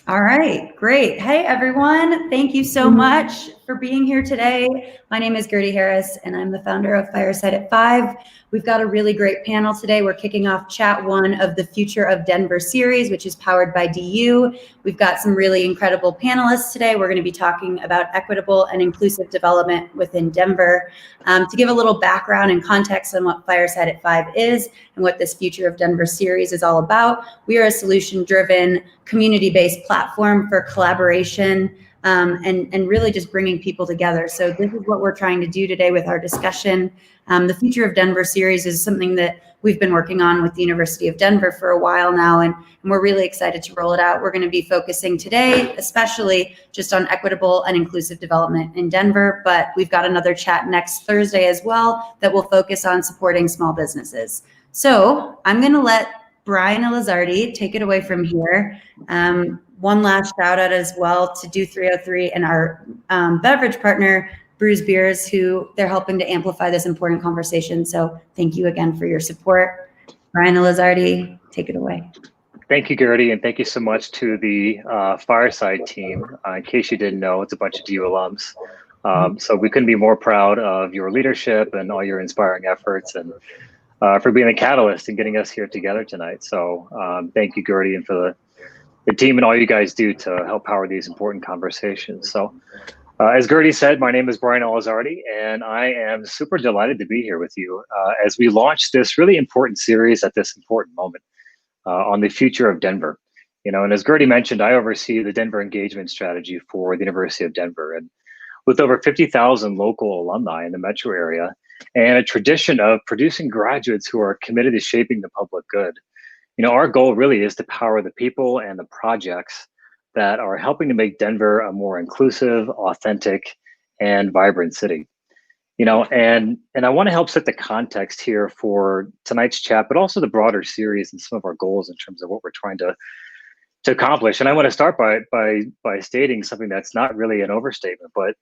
All right, great. Hey, everyone. Thank you so much for being here today. My name is Gertie Harris, and I'm the founder of Fireside at 5. We've got a really great panel today. We're kicking off Chat 1 of the Future of Denver series, which is powered by DU. We've got some really incredible panelists today. We're going to be talking about equitable and inclusive development within Denver. To give a little background and context on what Fireside at 5 is and what this Future of Denver series is all about, we are a solution-driven, community-based platform for collaboration and really just bringing people together. So this is what we're trying to do today with our discussion. The Future of Denver series is something that we've been working on with the University of Denver for a while now, and we're really excited to roll it out. We're going to be focusing today, especially just on equitable and inclusive development in Denver, but we've got another chat next Thursday as well that will focus on supporting small businesses. So I'm going to let Brian Elizardi take it away from here. One last shout out as well to Do 303 and our beverage partner, Brews Beers, who they're helping to amplify this important conversation. So thank you again for your support. Brian Elizardi, take it away. Thank you, Gertie, and thank you so much to the Fireside team. In case you didn't know, it's a bunch of DU alums. So we couldn't be more proud of your leadership and all your inspiring efforts, and for being a catalyst and getting us here together tonight. So thank you, Gertie, and for the team and all you guys do to help power these important conversations. So as Gertie said, my name is Brian Elizardi, and I am super delighted to be here with you as we launch this really important series at this important moment on the future of Denver. You know, and as Gertie mentioned, I oversee the Denver engagement strategy for the University of Denver. And with over 50,000 local alumni in the metro area and a tradition of producing graduates who are committed to shaping the public good, you know, our goal really is to power the people and the projects that are helping to make Denver a more inclusive, authentic, and vibrant city. You know, and I want to help set the context here for tonight's chat, but also the broader series and some of our goals in terms of what we're trying to accomplish. And I want to start by stating something that's not really an overstatement, but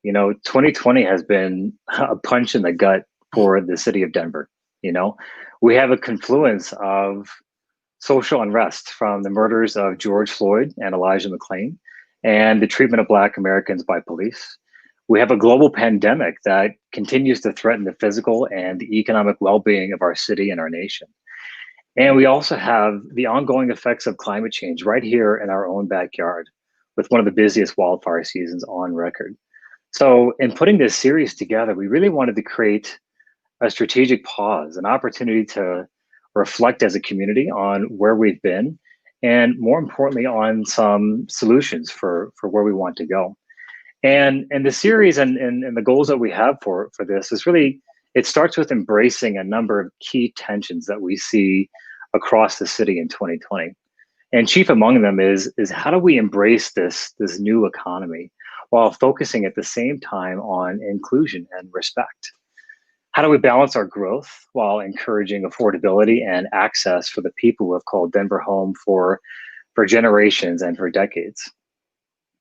you know, 2020 has been a punch in the gut for the city of Denver. You know, we have a confluence of social unrest from the murders of George Floyd and Elijah McClain and the treatment of Black Americans by police. We have a global pandemic that continues to threaten the physical and the economic well-being of our city and our nation. And we also have the ongoing effects of climate change right here in our own backyard with one of the busiest wildfire seasons on record. So in putting this series together, we really wanted to create a strategic pause, an opportunity to reflect as a community on where we've been, and more importantly, on some solutions for where we want to go. And the series and the goals that we have for this is really, it starts with embracing a number of key tensions that we see across the city in 2020. And chief among them is how do we embrace this new economy while focusing at the same time on inclusion and respect? How do we balance our growth while encouraging affordability and access for the people who have called Denver home for generations and for decades?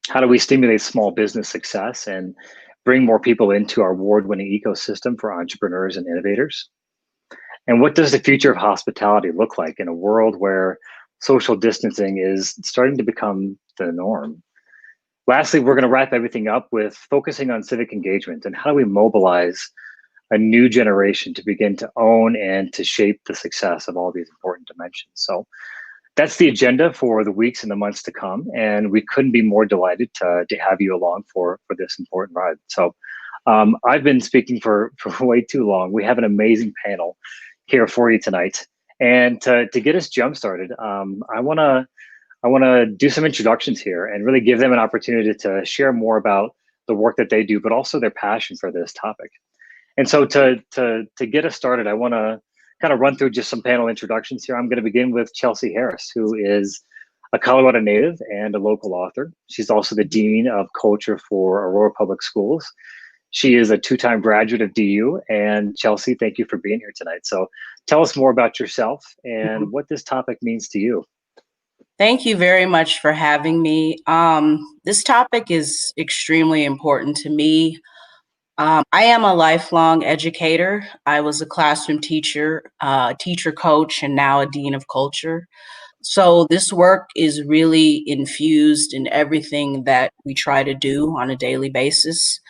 How do we stimulate small business success and bring more people into our award-winning ecosystem for entrepreneurs and innovators? And what does the future of hospitality look like in a world where social distancing is starting to become the norm? Lastly, we're going to wrap everything up with focusing on civic engagement and how do we mobilize a new generation to begin to own and to shape the success of all these important dimensions. So that's the agenda for the weeks and the months to come. And we couldn't be more delighted to have you along for this important ride. So I've been speaking for way too long. We have an amazing panel here for you tonight. And to get us jump started, I want to do some introductions here and really give them an opportunity to share more about the work that they do, but also their passion for this topic. And so to get us started, I want to kind of run through just some panel introductions here. I'm going to begin with Chelsea Harris, who is a Colorado native and a local author. She's also the Dean of Culture for Aurora Public Schools. She is a two-time graduate of DU. And Chelsea, thank you for being here tonight. So tell us more about yourself and what this topic means to you. Thank you very much for having me. This topic is extremely important to me. I am a lifelong educator. I was a classroom teacher, teacher coach, and now a dean of culture. So this work is really infused in everything that we try to do on a daily basis.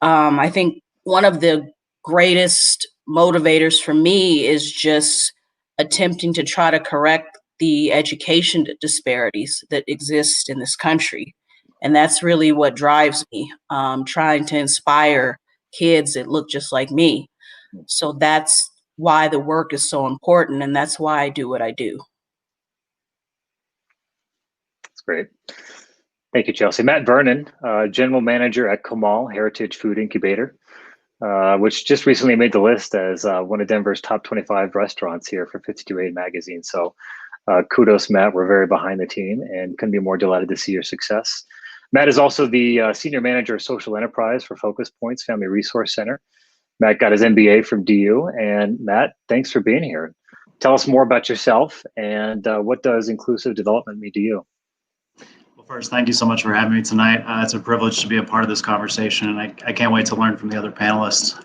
I think one of the greatest motivators for me is just attempting to try to correct the education disparities that exist in this country. And that's really what drives me, trying to inspire kids that look just like me. So that's why the work is so important, and that's why I do what I do. That's great. Thank you, Chelsea. Matt Vernon, General Manager at Kamal Heritage Food Incubator, which just recently made the list as one of Denver's top 25 restaurants here for 52A magazine. So kudos, Matt. We're very behind the team and couldn't be more delighted to see your success. Matt is also the Senior Manager of Social Enterprise for Focus Points Family Resource Center. Matt got his MBA from DU. And Matt, thanks for being here. Tell us more about yourself and what does inclusive development mean to you? Well, first, thank you so much for having me tonight. It's a privilege to be a part of this conversation, and I can't wait to learn from the other panelists.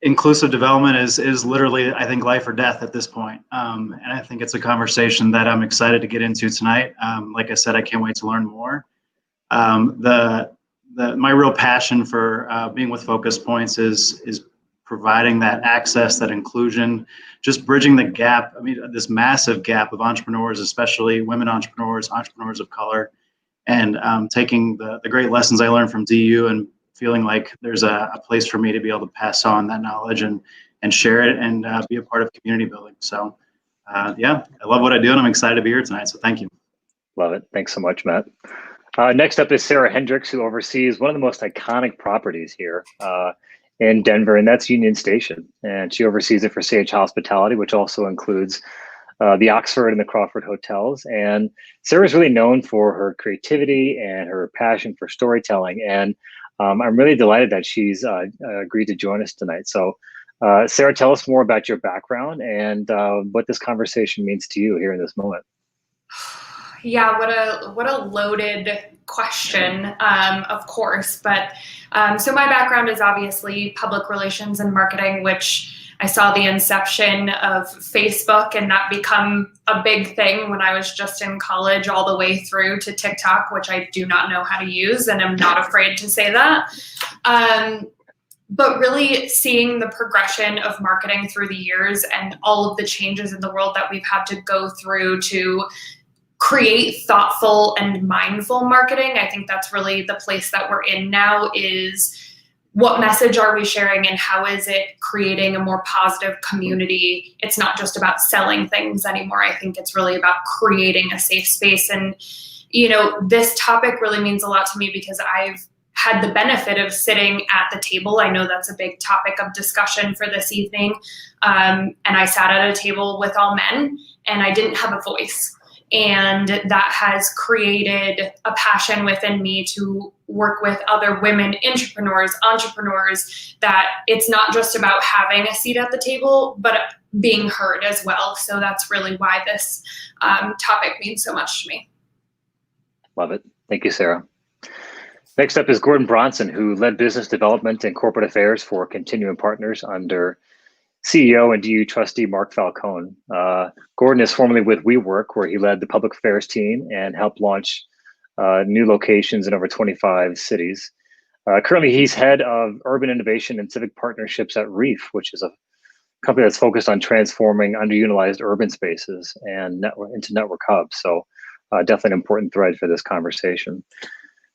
Inclusive development is literally, I think, life or death at this point. And I think it's a conversation that I'm excited to get into tonight. Like I said, I can't wait to learn more. My real passion for being with Focus Points is providing that access, that inclusion, just bridging the gap. I mean, this massive gap of entrepreneurs, especially women entrepreneurs, entrepreneurs of color, and taking the great lessons I learned from DU and feeling like there's a place for me to be able to pass on that knowledge and share it and be a part of community building. So yeah, I love what I do and I'm excited to be here tonight. So thank you. Love it. Thanks so much, Matt. Next up is Sarah Hendricks, who oversees one of the most iconic properties here in Denver, and that's Union Station. And she oversees it for CH Hospitality, which also includes the Oxford and the Crawford hotels. And Sarah's really known for her creativity and her passion for storytelling. And I'm really delighted that she's agreed to join us tonight. So Sarah, tell us more about your background and what this conversation means to you here in this moment. Yeah, what a loaded question, of course. But so my background is obviously public relations and marketing, which I saw the inception of Facebook and that become a big thing when I was just in college all the way through to TikTok, which I do not know how to use and I'm not afraid to say that. But really seeing the progression of marketing through the years and all of the changes in the world that we've had to go through to create thoughtful and mindful marketing. I think that's really the place that we're in now is what message are we sharing and how is it creating a more positive community? It's not just about selling things anymore. I think it's really about creating a safe space. And, this topic really means a lot to me because I've had the benefit of sitting at the table. I know that's a big topic of discussion for this evening. And I sat at a table with all men and I didn't have a voice. And that has created a passion within me to work with other women entrepreneurs, that it's not just about having a seat at the table, but being heard as well. So that's really why this topic means so much to me. Love it. Thank you, Sarah. Next up is Gordon Bronson, who led business development and corporate affairs for Continuum Partners under CEO and DU trustee Mark Falcone. Gordon is formerly with WeWork, where he led the public affairs team and helped launch new locations in over 25 cities. Currently, he's head of urban innovation and civic partnerships at Reef, which is a company that's focused on transforming underutilized urban spaces and into network hubs. So definitely an important thread for this conversation.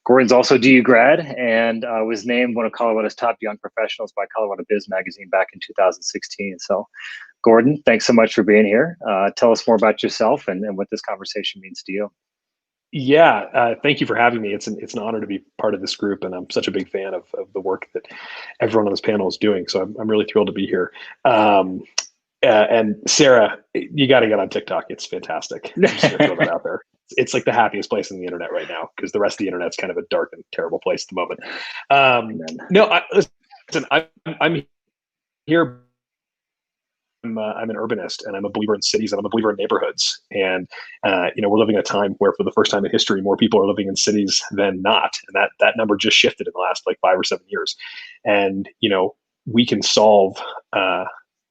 Gordon's also DU grad and was named one of Colorado's top young professionals by Colorado Biz Magazine back in 2016. So Gordon, thanks so much for being here. Tell us more about yourself and what this conversation means to you. Yeah, thank you for having me. It's an honor to be part of this group, and I'm such a big fan of the work that everyone on this panel is doing. So I'm really thrilled to be here. And Sarah, you got to get on TikTok. It's fantastic. I'm just gonna throw that out there. It's like the happiest place on the internet right now because the rest of the internet's kind of a dark and terrible place at the moment. Listen, I'm here. I'm an urbanist and I'm a believer in cities and I'm a believer in neighborhoods. And, we're living in a time where for the first time in history, more people are living in cities than not. And that number just shifted in the last 5 or 7 years. And, we can solve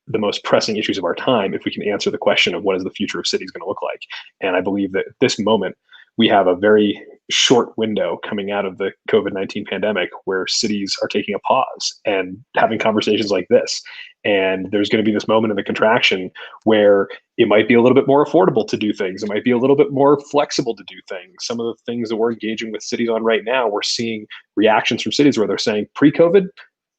the most pressing issues of our time if we can answer the question of what is the future of cities going to look like. And I believe that at this moment, we have a very short window coming out of the COVID-19 pandemic where cities are taking a pause and having conversations like this. And there's going to be this moment in the contraction where it might be a little bit more affordable to do things. It might be a little bit more flexible to do things. Some of the things that we're engaging with cities on right now, we're seeing reactions from cities where they're saying pre-COVID,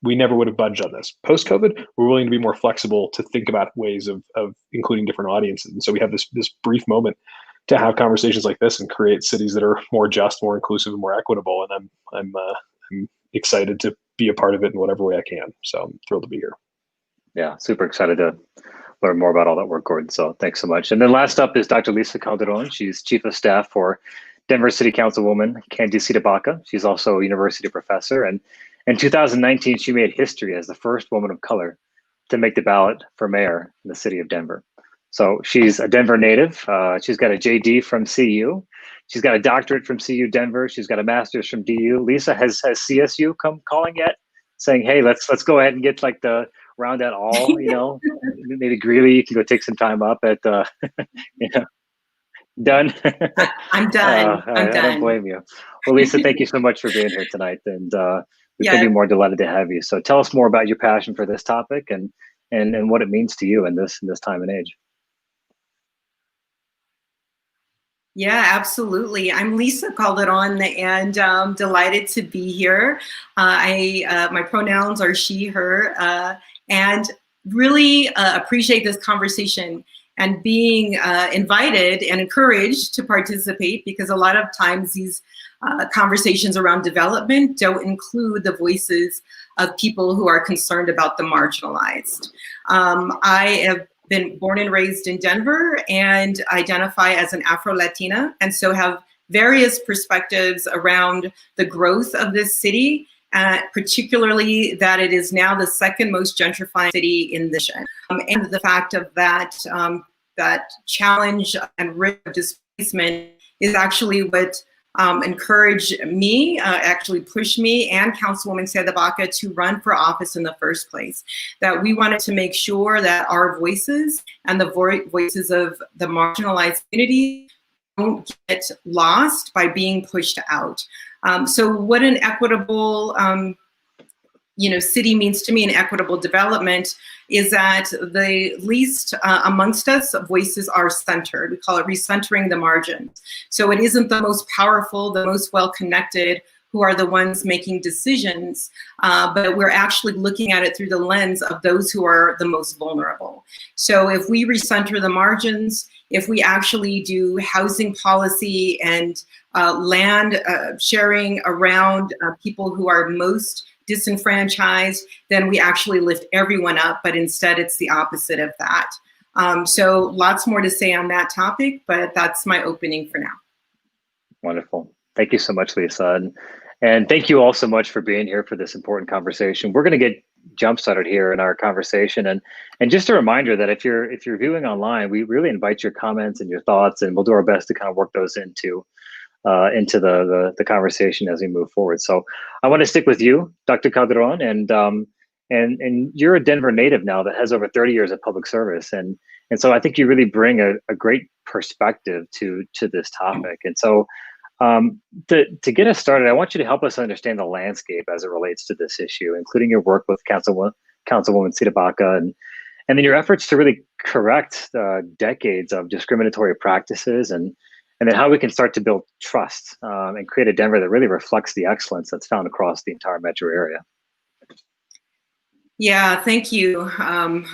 we never would have budged on this. Post-COVID, we're willing to be more flexible to think about ways of including different audiences. And so we have this brief moment to have conversations like this and create cities that are more just, more inclusive, and more equitable. And I'm excited to be a part of it in whatever way I can. So I'm thrilled to be here. Yeah, super excited to learn more about all that work, Gordon. So thanks so much. And then last up is Dr. Lisa Calderon. She's Chief of Staff for Denver City Councilwoman Candi CdeBaca. She's also a university professor. And in 2019, she made history as the first woman of color to make the ballot for mayor in the city of Denver. So she's a Denver native. She's got a JD from CU. She's got a doctorate from CU Denver. She's got a master's from DU. Lisa, has CSU come calling yet, saying, "Hey, let's go ahead and get like the round at all." You know, maybe Greeley, you can go take some time up at you know. Done. I'm done. I'm done. I don't blame you. Well, Lisa, thank you so much for being here tonight, and we couldn't be more delighted to have you. So tell us more about your passion for this topic and what it means to you in this time and age. Yeah, absolutely. I'm Lisa Calderon, and delighted to be here. My pronouns are she, her, and really appreciate this conversation and being invited and encouraged to participate, because a lot of times these conversations around development don't include the voices of people who are concerned about the marginalized. I have been born and raised in Denver and identify as an Afro-Latina, and so have various perspectives around the growth of this city, particularly that it is now the second most gentrifying city in the nation. And the fact of that, that challenge and risk of displacement is actually what encouraged me, actually pushed me and Councilwoman CdeBaca to run for office in the first place. That we wanted to make sure that our voices and the voices of the marginalized community don't get lost by being pushed out. So what an equitable city means to me, in equitable development, is that the least amongst us voices are centered. We call it recentering the margins. So it isn't the most powerful, the most well-connected who are the ones making decisions, but we're actually looking at it through the lens of those who are the most vulnerable. So if we recenter the margins, if we actually do housing policy and land sharing around people who are most disenfranchised, then we actually lift everyone up, but instead it's the opposite of that. So lots more to say on that topic, but that's my opening for now. Wonderful. Thank you so much, Lisa. And thank you all so much for being here for this important conversation. We're going to get jump started here in our conversation. And just a reminder that if you're viewing online, we really invite your comments and your thoughts, and we'll do our best to kind of work those into the conversation as we move forward. So I want to stick with you, Dr. Calderon, and you're a Denver native now that has over 30 years of public service, and so I think you really bring a great perspective to this topic. And so to get us started, I want you to help us understand the landscape as it relates to this issue, including your work with Councilwoman CdeBaca, and then your efforts to really correct decades of discriminatory practices, and then how we can start to build trust and create a Denver that really reflects the excellence that's found across the entire metro area. Yeah, thank you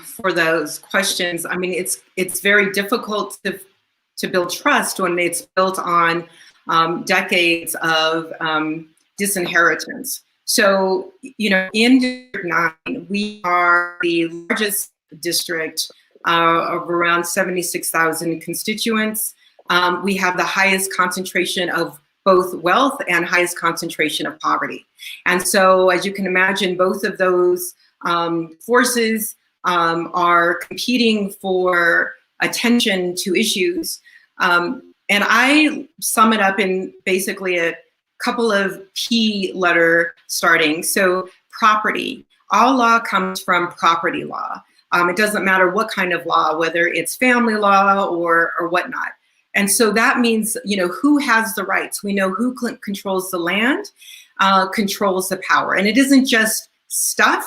for those questions. I mean, it's very difficult to build trust when it's built on decades of disinheritance. So, in District 9, we are the largest district of around 76,000 constituents. We have the highest concentration of both wealth and highest concentration of poverty. And so, as you can imagine, both of those forces are competing for attention to issues. And I sum it up in basically a couple of P letter starting. So property. All law comes from property law. It doesn't matter what kind of law, whether it's family law or whatnot. And so that means, who has the rights? We know who controls the land, controls the power. And it isn't just stuff,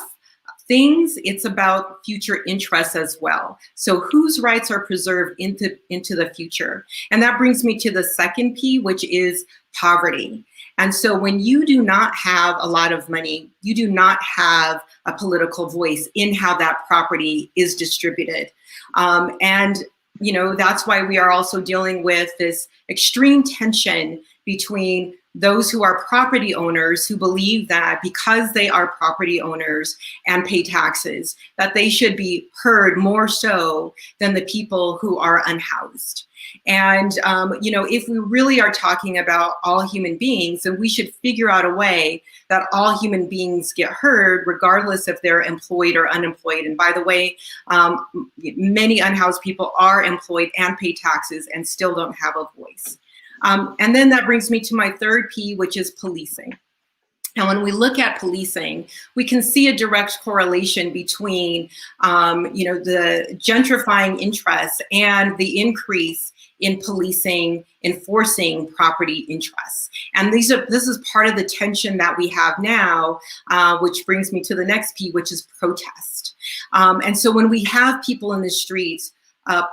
things, it's about future interests as well. So whose rights are preserved into the future? And that brings me to the second P, which is poverty. And so when you do not have a lot of money, you do not have a political voice in how that property is distributed. And that's why we are also dealing with this extreme tension between those who are property owners who believe that because they are property owners and pay taxes, that they should be heard more so than the people who are unhoused. And, if we really are talking about all human beings, then we should figure out a way that all human beings get heard, regardless if they're employed or unemployed. And by the way, many unhoused people are employed and pay taxes and still don't have a voice. And then that brings me to my third P, which is policing. And when we look at policing, we can see a direct correlation between, the gentrifying interests and the increase in policing, enforcing property interests. And this is part of the tension that we have now, which brings me to the next P, which is protest. And so when we have people in the streets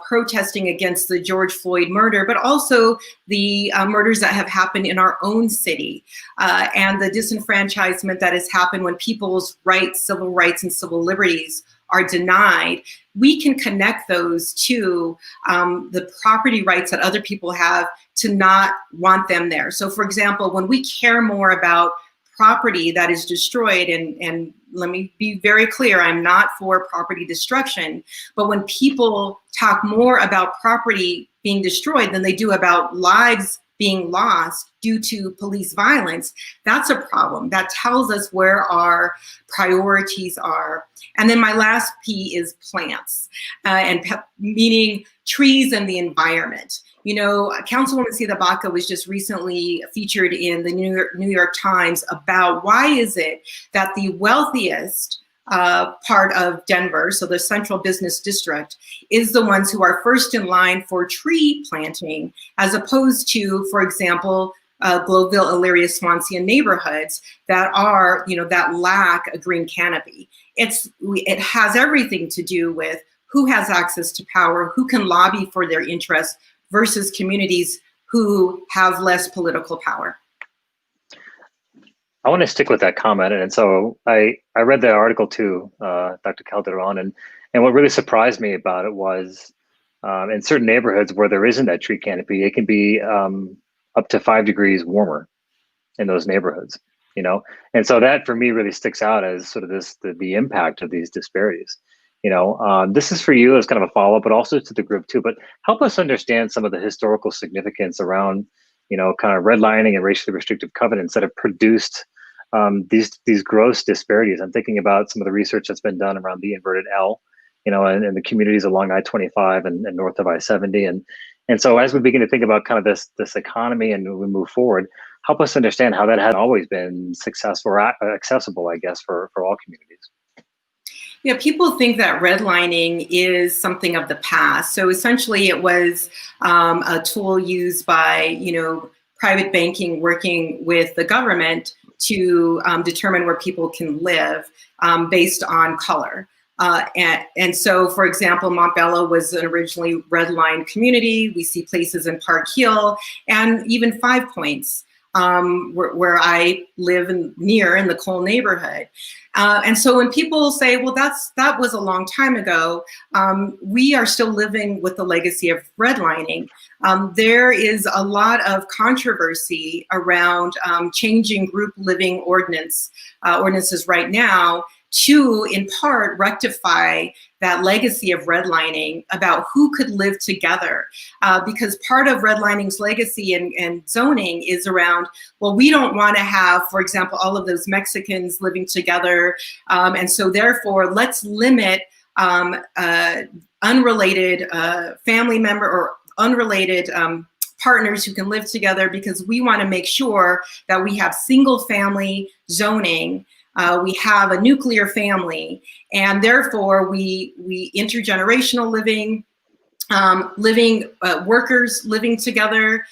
protesting against the George Floyd murder, but also the murders that have happened in our own city, and the disenfranchisement that has happened when people's rights, civil rights, and civil liberties are denied, we can connect those to the property rights that other people have to not want them there. So for example, when we care more about property that is destroyed, and let me be very clear, I'm not for property destruction, but when people talk more about property being destroyed than they do about lives being lost due to police violence, that's a problem. That tells us where our priorities are. And then my last P is plants, meaning trees and the environment. Councilwoman CdeBaca was just recently featured in the New York Times about why is it that the wealthiest part of Denver, so the central business district, is the ones who are first in line for tree planting, as opposed to, for example, Globeville, Elyria, Swansea neighborhoods that are, that lack a green canopy. It has everything to do with who has access to power, who can lobby for their interests, versus communities who have less political power. I want to stick with that comment. And so I read the article too, Dr. Calderon, and what really surprised me about it was in certain neighborhoods where there isn't that tree canopy, it can be up to 5 degrees warmer in those neighborhoods, And so that for me really sticks out as sort of the impact of these disparities. This is for you as kind of a follow-up, but also to the group too, but help us understand some of the historical significance around, kind of redlining and racially restrictive covenants that have produced these gross disparities. I'm thinking about some of the research that's been done around the inverted L, and the communities along I-25 and north of I-70. And so as we begin to think about kind of this economy and we move forward, help us understand how that has always been successful or accessible, I guess, for all communities. Yeah, people think that redlining is something of the past. So essentially it was a tool used by, private banking working with the government to determine where people can live based on color. And so, for example, Montbello was an originally redlined community. We see places in Park Hill and even Five Points, where I live near in the Cole neighborhood. And so when people say, well, that was a long time ago, we are still living with the legacy of redlining. There is a lot of controversy around changing group living ordinances right now to, in part, rectify that legacy of redlining about who could live together. Because part of redlining's legacy and zoning is around, well, we don't want to have, for example, all of those Mexicans living together. And so therefore, let's limit unrelated family member or unrelated partners who can live together, because we want to make sure that we have single family zoning We have a nuclear family, and therefore we intergenerational living, workers living together.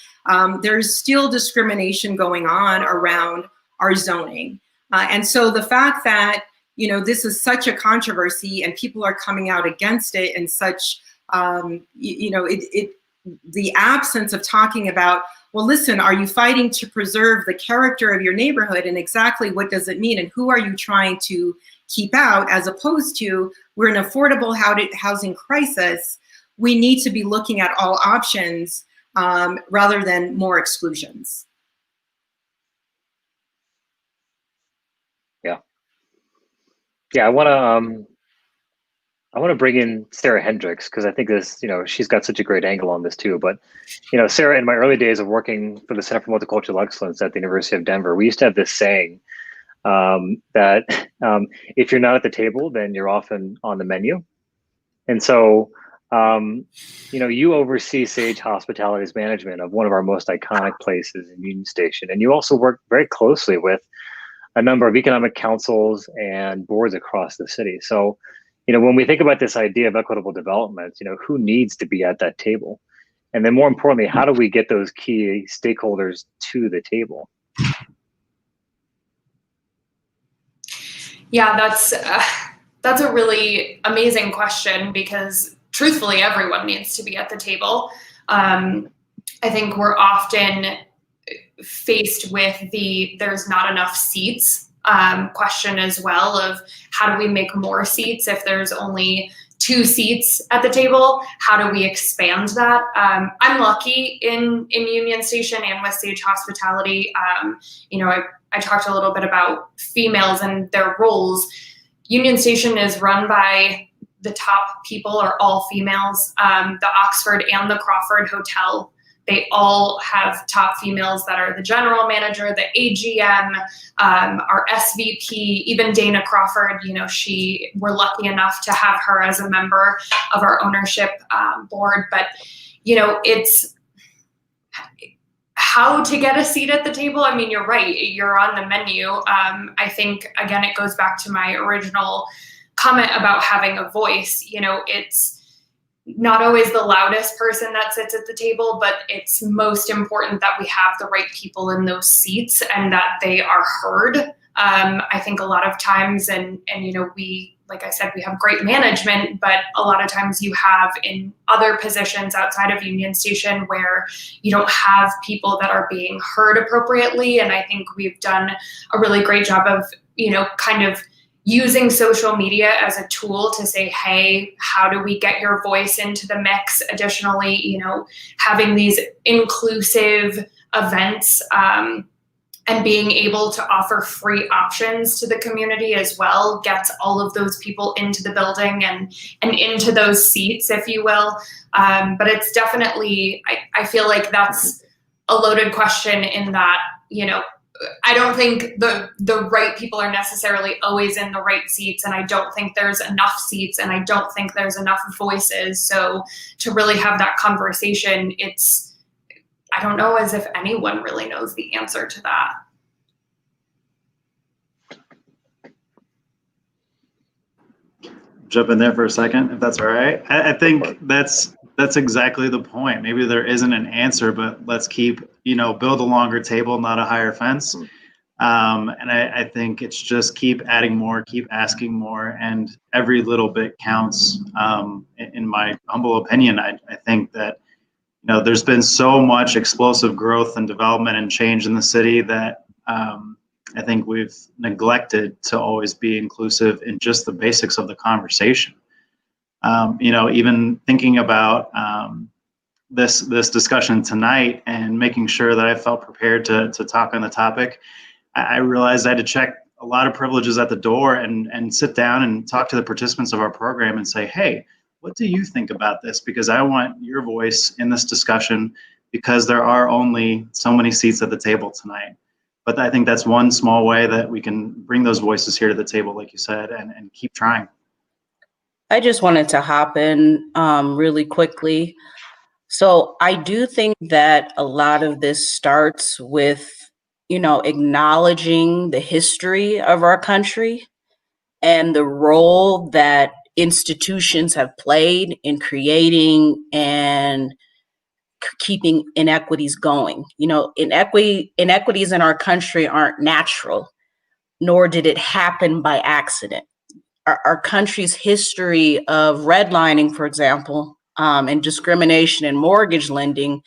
There's still discrimination going on around our zoning. And so the fact that, you know, this is such a controversy and people are coming out against it in such, you know, the absence of talking about, well, listen, are you fighting to preserve the character of your neighborhood, and exactly what does it mean, and who are you trying to keep out, as opposed to, we're in an affordable housing crisis. We need to be looking at all options rather than more exclusions. Yeah, I want to bring in Sarah Hendricks, because I think this, you know, she's got such a great angle on this too. But, you know, Sarah, in my early days of working for the Center for Multicultural Excellence at the University of Denver, we used to have this saying that if you're not at the table, then you're often on the menu. And so, you know, you oversee Sage Hospitality's management of one of our most iconic places in Union Station, and you also work very closely with a number of economic councils and boards across the city. So, you know, when we think about this idea of equitable development, you know, who needs to be at that table? And then more importantly, how do we get those key stakeholders to the table? Yeah, that's a really amazing question, because truthfully, everyone needs to be at the table. I think we're often faced with there's not enough seats question as well, of how do we make more seats if there's only 2 seats at the table? How do we expand that? I'm lucky in Union Station and with Sage Hospitality. You know, I talked a little bit about females and their roles. Union Station is run by the top people are all females. The Oxford and the Crawford Hotel, they all have top females that are the general manager, the AGM, our SVP, even Dana Crawford. You know, we're lucky enough to have her as a member of our ownership board. But, you know, it's how to get a seat at the table. I mean, you're right, you're on the menu. I think, again, it goes back to my original comment about having a voice. You know, it's not always the loudest person that sits at the table, but it's most important that we have the right people in those seats and that they are heard. I think a lot of times, and you know, like I said, we have great management, but a lot of times you have in other positions outside of Union Station where you don't have people that are being heard appropriately. And I think we've done a really great job of, you know, kind of using social media as a tool to say, hey, how do we get your voice into the mix? Additionally, you know, having these inclusive events and being able to offer free options to the community as well gets all of those people into the building and into those seats, if you will. But it's definitely, I feel like that's a loaded question in that, you know, I don't think the right people are necessarily always in the right seats, and I don't think there's enough seats, and I don't think there's enough voices. So to really have that conversation, I don't know as if anyone really knows the answer to that. Jump in there for a second, if that's all right. I think that's exactly the point. Maybe there isn't an answer, but let's keep, you know, build a longer table, not a higher fence. And I think it's just keep adding more, keep asking more, and every little bit counts. In my humble opinion, I think that, you know, there's been so much explosive growth and development and change in the city that I think we've neglected to always be inclusive in just the basics of the conversation. You know, even thinking about this discussion tonight and making sure that I felt prepared to talk on the topic, I realized I had to check a lot of privileges at the door and sit down and talk to the participants of our program and say, hey, what do you think about this? Because I want your voice in this discussion, because there are only so many seats at the table tonight. But I think that's one small way that we can bring those voices here to the table, like you said, and keep trying. I just wanted to hop in really quickly. So I do think that a lot of this starts with acknowledging the history of our country and the role that institutions have played in creating and keeping inequities going. Inequities in our country aren't natural, nor did it happen by accident. Our country's history of redlining, for example, and discrimination in mortgage lending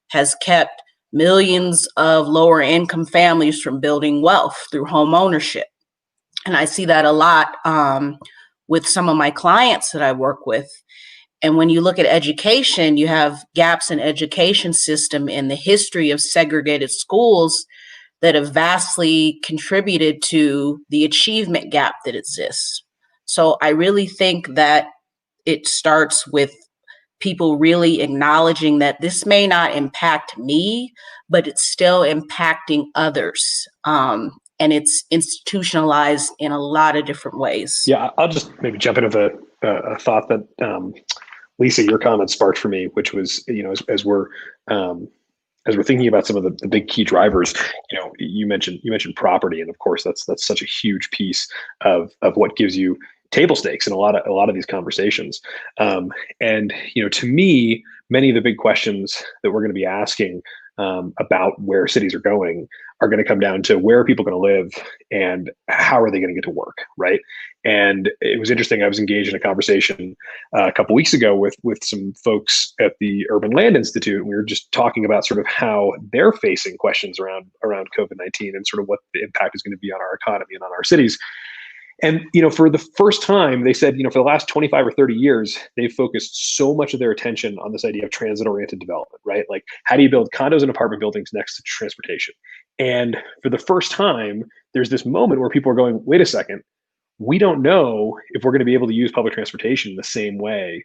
has kept millions of lower income families from building wealth through home ownership. And I see that a lot with some of my clients that I work with. And when you look at education, you have gaps in education system in the history of segregated schools that have vastly contributed to the achievement gap that exists. So I really think that it starts with people really acknowledging that this may not impact me, but it's still impacting others. And it's institutionalized in a lot of different ways. Yeah, I'll just maybe jump into a thought that Lisa, your comment sparked for me, which was, as we're thinking about some of the big key drivers, you mentioned property, and of course that's such a huge piece of what gives you table stakes in a lot of these conversations. And to me, many of the big questions that we're going to be asking about where cities are going are going to come down to where are people going to live and how are they going to get to work, right? And it was interesting. I was engaged in a conversation a couple weeks ago with some folks at the Urban Land Institute, and we were just talking about sort of how they're facing questions around COVID-19 and sort of what the impact is going to be on our economy and on our cities. And, for the first time, they said, for the last 25 or 30 years, they've focused so much of their attention on this idea of transit-oriented development, right? Like, how do you build condos and apartment buildings next to transportation? And for the first time, there's this moment where people are going, wait a second, we don't know if we're going to be able to use public transportation the same way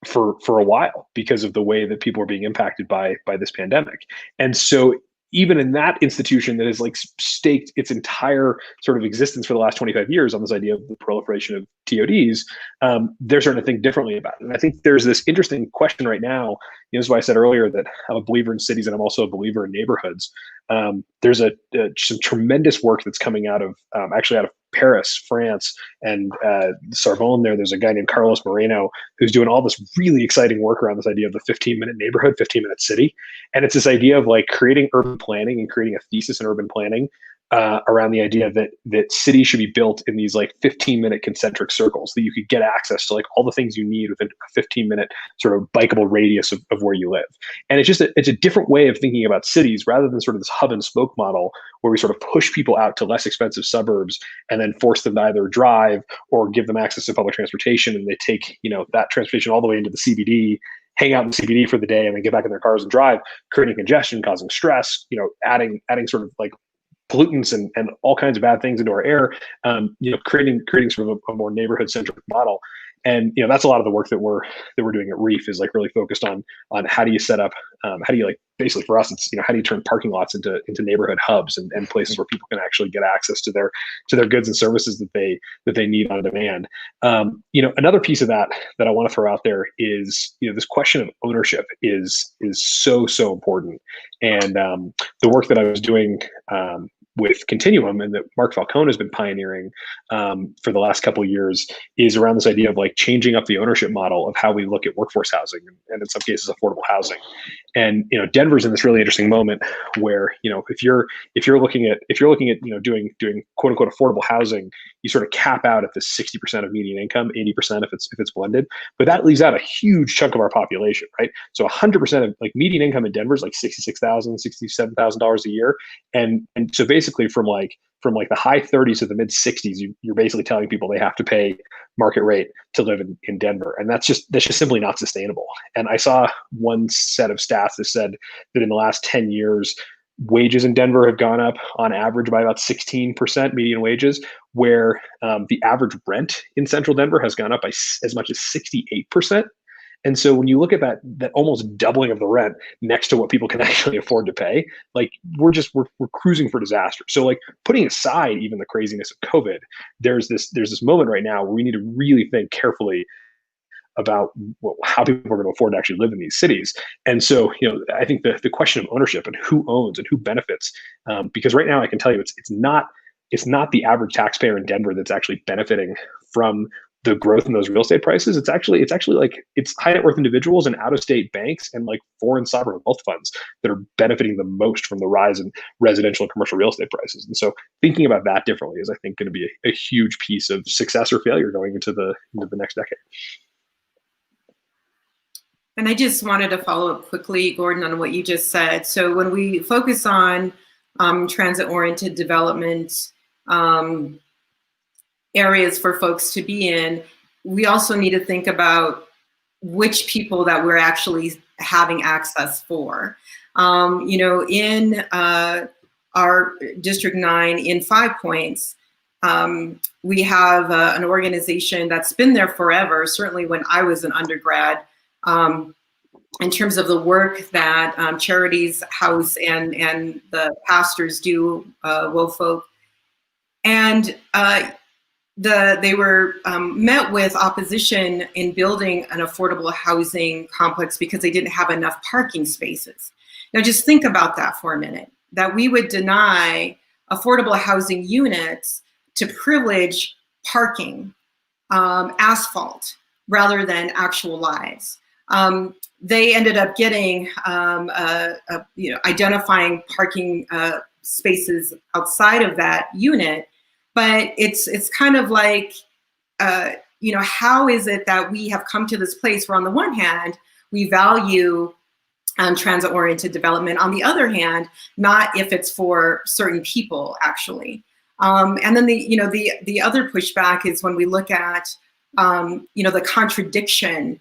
for a while because of the way that people are being impacted by this pandemic. And so even in that institution that has like staked its entire sort of existence for the last 25 years on this idea of the proliferation of TODs, they're starting to think differently about it. And I think there's this interesting question right now. This is why I said earlier that I'm a believer in cities and I'm also a believer in neighborhoods. There's some tremendous work that's coming out of Paris, France, and Sorbonne. There's a guy named Carlos Moreno who's doing all this really exciting work around this idea of the 15-minute neighborhood, 15-minute city. And it's this idea of like creating urban planning and creating a thesis in urban planning around the idea that cities should be built in these like 15-minute concentric circles, that you could get access to like all the things you need within a 15-minute sort of bikeable radius of where you live. And it's a different way of thinking about cities rather than sort of this hub and spoke model where we sort of push people out to less expensive suburbs and then force them to either drive or give them access to public transportation, and they take that transportation all the way into the CBD, hang out in the CBD for the day, and then get back in their cars and drive, creating congestion, causing stress, adding sort of like pollutants and all kinds of bad things into our air, creating sort of a more neighborhood centric model. And that's a lot of the work that we're doing at Reef is like really focused on how do you set up, how do you like basically for us it's how do you turn parking lots into neighborhood hubs and places where people can actually get access to their goods and services that they need on demand. Another piece of that I want to throw out there is this question of ownership is so important. And the work that I was doing with Continuum and that Mark Falcone has been pioneering for the last couple of years is around this idea of like changing up the ownership model of how we look at workforce housing and in some cases affordable housing. And Denver's in this really interesting moment where if you're looking at doing quote unquote affordable housing, you sort of cap out at this 60% of median income, 80% if it's blended, but that leaves out a huge chunk of our population, right? So 100% of like median income in Denver is like $66,000, $67,000 a year, and so basically from the high 30s to the mid 60s, you're basically telling people they have to pay market rate to live in Denver. And that's just simply not sustainable. And I saw one set of stats that said that in the last 10 years, wages in Denver have gone up on average by about 16% median wages, where the average rent in central Denver has gone up by as much as 68%. And so when you look at that almost doubling of the rent next to what people can actually afford to pay, like we're cruising for disaster. So like putting aside even the craziness of COVID, there's this moment right now where we need to really think carefully about how people are going to afford to actually live in these cities. And so, I think the question of ownership and who owns and who benefits, because right now I can tell you it's not the average taxpayer in Denver that's actually benefiting from the growth in those real estate prices. It's actually like it's high net worth individuals and out of state banks and like foreign sovereign wealth funds that are benefiting the most from the rise in residential and commercial real estate prices. And so thinking about that differently is, I think, going to be a huge piece of success or failure going into the next decade. And I just wanted to follow up quickly, Gordon, on what you just said. So when we focus on transit-oriented development, areas for folks to be in, we also need to think about which people that we're actually having access for. In our District 9 in 5 Points, we have an organization that's been there forever, certainly when I was an undergrad, in terms of the work that charities house and the pastors do, WOFOK. And they were met with opposition in building an affordable housing complex because they didn't have enough parking spaces. Now just think about that for a minute, that we would deny affordable housing units to privilege parking, asphalt, rather than actual lives. They ended up getting, identifying parking spaces outside of that unit. But it's kind of like, how is it that we have come to this place where on the one hand, we value transit-oriented development, on the other hand, not if it's for certain people, actually. And then the other pushback is when we look at, the contradiction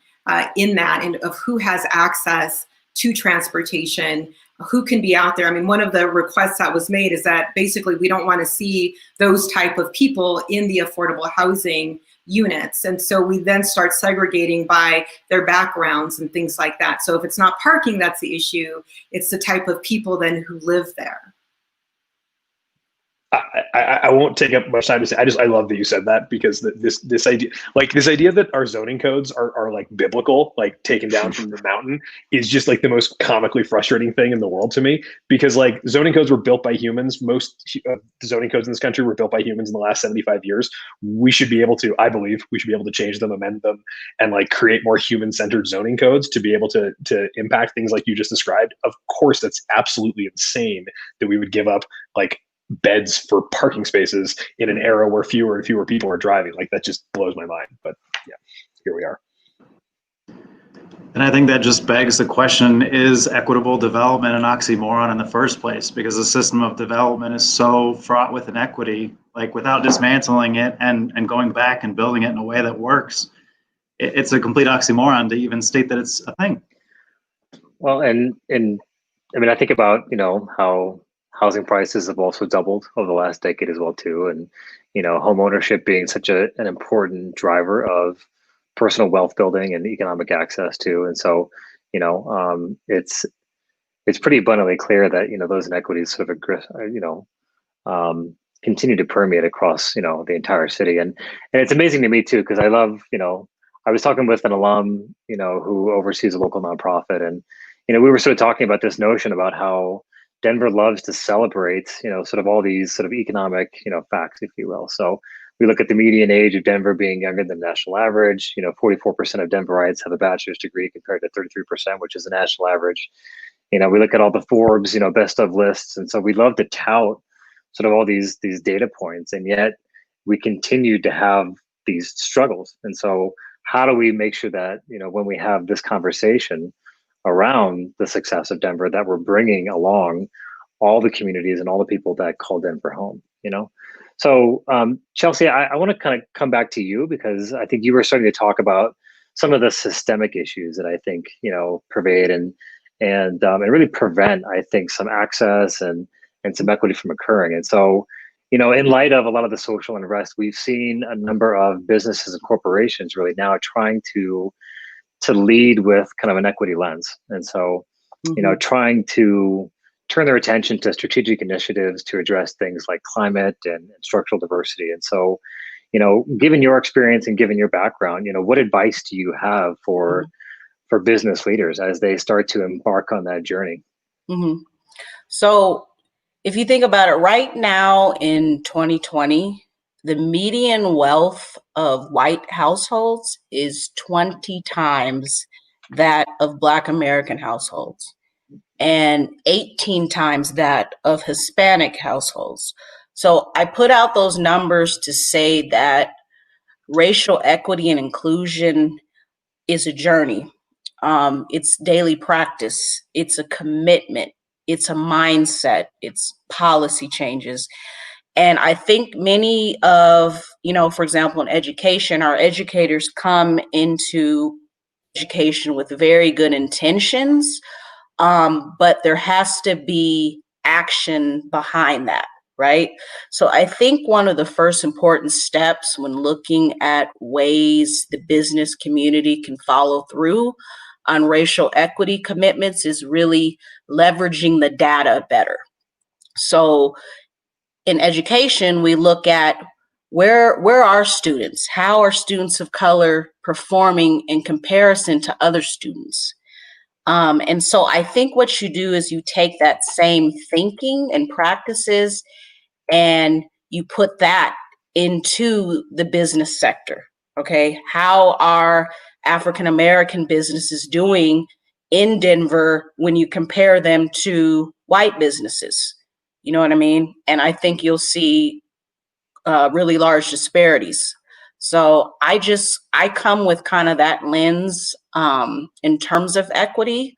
in that, and of who has access to transportation, who can be out there. I mean, one of the requests that was made is that basically we don't want to see those type of people in the affordable housing units. And so we then start segregating by their backgrounds and things like that. So if it's not parking, that's the issue. It's the type of people then who live there. I won't take up much time to say. I love that you said that, because this idea that our zoning codes are like biblical, like taken down from the mountain, is just like the most comically frustrating thing in the world to me. Because like zoning codes were built by humans. Most zoning codes in this country were built by humans in the last 75 years. We should be able to, I believe, we should be able to change them, amend them, and like create more human-centered zoning codes to be able to impact things like you just described. Of course, that's absolutely insane that we would give up like beds for parking spaces in an era where fewer and fewer people are driving. Like, that just blows my mind. But yeah, here we are. And I think that just begs the question, is equitable development an oxymoron in the first place? Because the system of development is so fraught with inequity, like without dismantling it and going back and building it in a way that works, it's a complete oxymoron to even state that it's a thing. Well, and I mean, I think about, how housing prices have also doubled over the last decade as well too, and home ownership being such an important driver of personal wealth building and economic access too. And so it's pretty abundantly clear that those inequities sort of continue to permeate across the entire city. And it's amazing to me too, because I love I was talking with an alum who oversees a local nonprofit, and we were sort of talking about this notion about how Denver loves to celebrate, sort of all these sort of economic, facts, if you will. So we look at the median age of Denver being younger than the national average. 44% of Denverites have a bachelor's degree compared to 33%, which is the national average. We look at all the Forbes, best of lists. And so we love to tout sort of all these data points, and yet we continue to have these struggles. And so how do we make sure that, when we have this conversation around the success of Denver, that we're bringing along all the communities and all the people that call Denver home, So Chelsea, I want to kind of come back to you, because I think you were starting to talk about some of the systemic issues that I think, pervade and really prevent, I think, some access and some equity from occurring. And so, in light of a lot of the social unrest, we've seen a number of businesses and corporations really now trying to lead with kind of an equity lens. And so, trying to turn their attention to strategic initiatives to address things like climate and structural diversity. And so, given your experience and given your background, what advice do you have for business leaders as they start to embark on that journey? Mm-hmm. So if you think about it, right now in 2020, the median wealth of white households is 20 times that of Black American households and 18 times that of Hispanic households. So I put out those numbers to say that racial equity and inclusion is a journey. It's daily practice. It's a commitment. It's a mindset. It's policy changes. And I think many of, for example, in education, our educators come into education with very good intentions, but there has to be action behind that, right? So I think one of the first important steps when looking at ways the business community can follow through on racial equity commitments is really leveraging the data better. So in education, we look at where are students? How are students of color performing in comparison to other students? And so I think what you do is you take that same thinking and practices and you put that into the business sector. Okay, how are African American businesses doing in Denver when you compare them to white businesses? You know what I mean? And I think you'll see really large disparities. So I come with kind of that lens in terms of equity.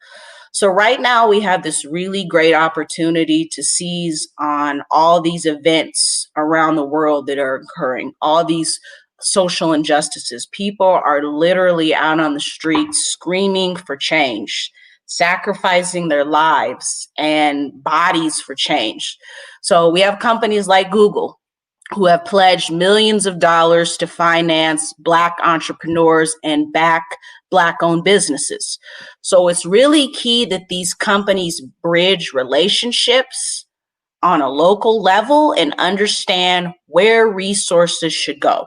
So right now we have this really great opportunity to seize on all these events around the world that are occurring, all these social injustices. People are literally out on the streets screaming for change, sacrificing their lives and bodies for change. So we have companies like Google who have pledged millions of dollars to finance Black entrepreneurs and back Black-owned businesses. So it's really key that these companies bridge relationships on a local level and understand where resources should go.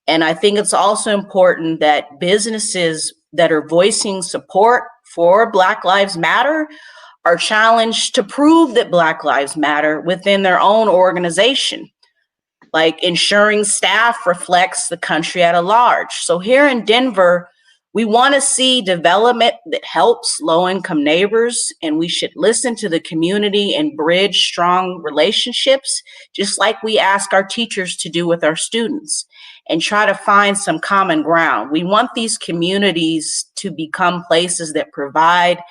And I think it's also important that businesses that are voicing support for Black Lives Matter are challenged to prove that Black Lives Matter within their own organization. Like ensuring staff reflects the country at large. So here in Denver, we want to see development that helps low-income neighbors, and we should listen to the community and bridge strong relationships, just like we ask our teachers to do with our students, and try to find some common ground. We want these communities to become places that provide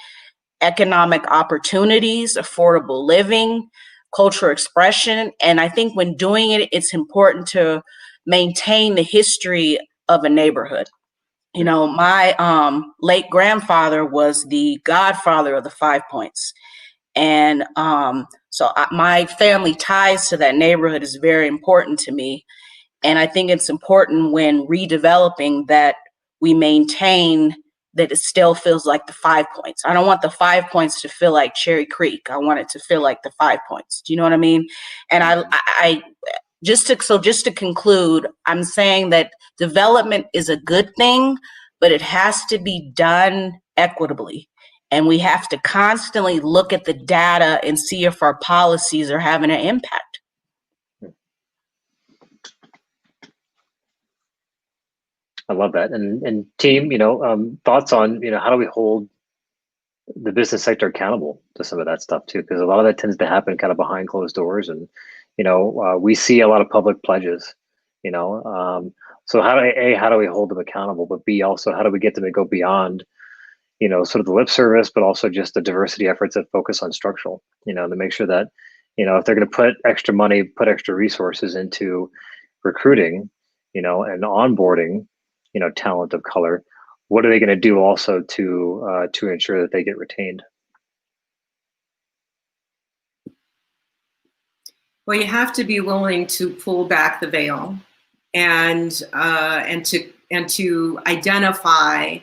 economic opportunities, affordable living, cultural expression. And I think when doing it, it's important to maintain the history of a neighborhood. My late grandfather was the godfather of the 5 Points. And my family ties to that neighborhood is very important to me. And I think it's important when redeveloping that we maintain that it still feels like the 5 Points. I don't want the 5 Points to feel like Cherry Creek. I want it to feel like the 5 Points. Do you know what I mean? And just to conclude, I'm saying that development is a good thing, but it has to be done equitably. And we have to constantly look at the data and see if our policies are having an impact. I love that. And team, thoughts on, how do we hold the business sector accountable to some of that stuff too? Because a lot of that tends to happen kind of behind closed doors, and we see a lot of public pledges. So how do we hold them accountable? But B, also how do we get them to go beyond, sort of the lip service, but also just the diversity efforts that focus on structural. To make sure that if they're going to put extra money, put extra resources into recruiting, and onboarding, talent of color, what are they going to do also to ensure that they get retained? Well, you have to be willing to pull back the veil and to identify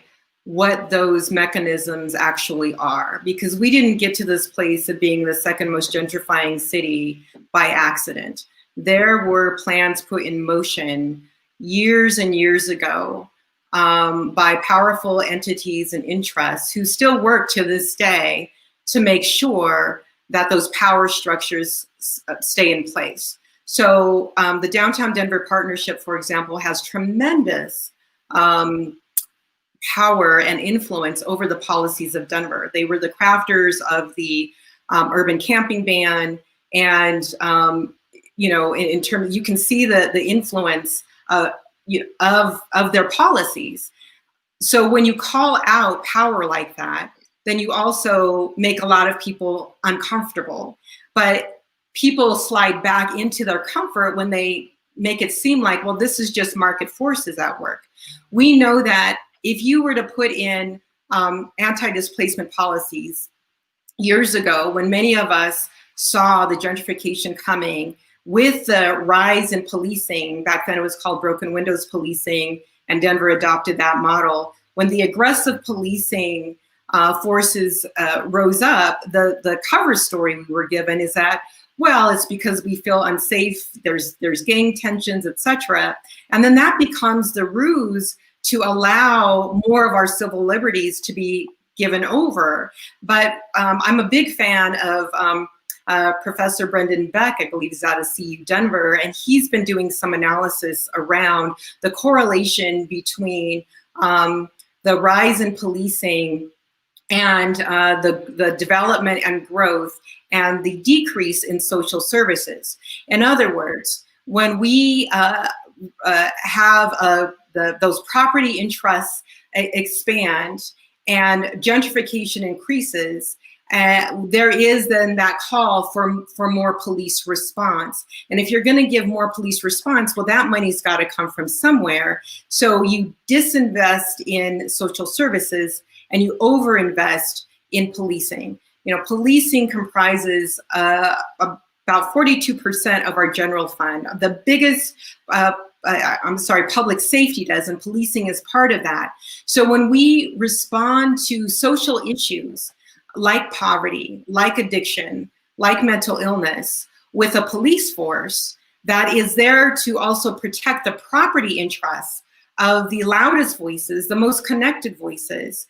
what those mechanisms actually are, because we didn't get to this place of being the second most gentrifying city by accident. there were plans put in motion years and years ago by powerful entities and interests who still work to this day to make sure that those power structures stay in place. So the Downtown Denver Partnership, for example, has tremendous power and influence over the policies of Denver. They were the crafters of the urban camping ban, and in terms, you can see the influence of their policies. So when you call out power like that, then you also make a lot of people uncomfortable. But people slide back into their comfort when they make it seem like, well, this is just market forces at work. We know that if you were to put in anti-displacement policies years ago, when many of us saw the gentrification coming with the rise in policing, back then it was called broken windows policing, and Denver adopted that model. When the aggressive policing forces rose up, the cover story we were given is that, well, it's because we feel unsafe, there's gang tensions, etc. And then that becomes the ruse to allow more of our civil liberties to be given over. But I'm a big fan of Professor Brendan Beck, I believe he's out of CU Denver, and he's been doing some analysis around the correlation between the rise in policing and the development and growth and the decrease in social services. In other words, when we have those property interests expand and gentrification increases, there is then that call for more police response. And if you're going to give more police response, well, that money's got to come from somewhere. So you disinvest in social services and you overinvest in policing. Policing comprises about 42% of our general fund. The biggest, public safety does, and policing is part of that. So when we respond to social issues like poverty, like addiction, like mental illness, with a police force that is there to also protect the property interests of the loudest voices, the most connected voices,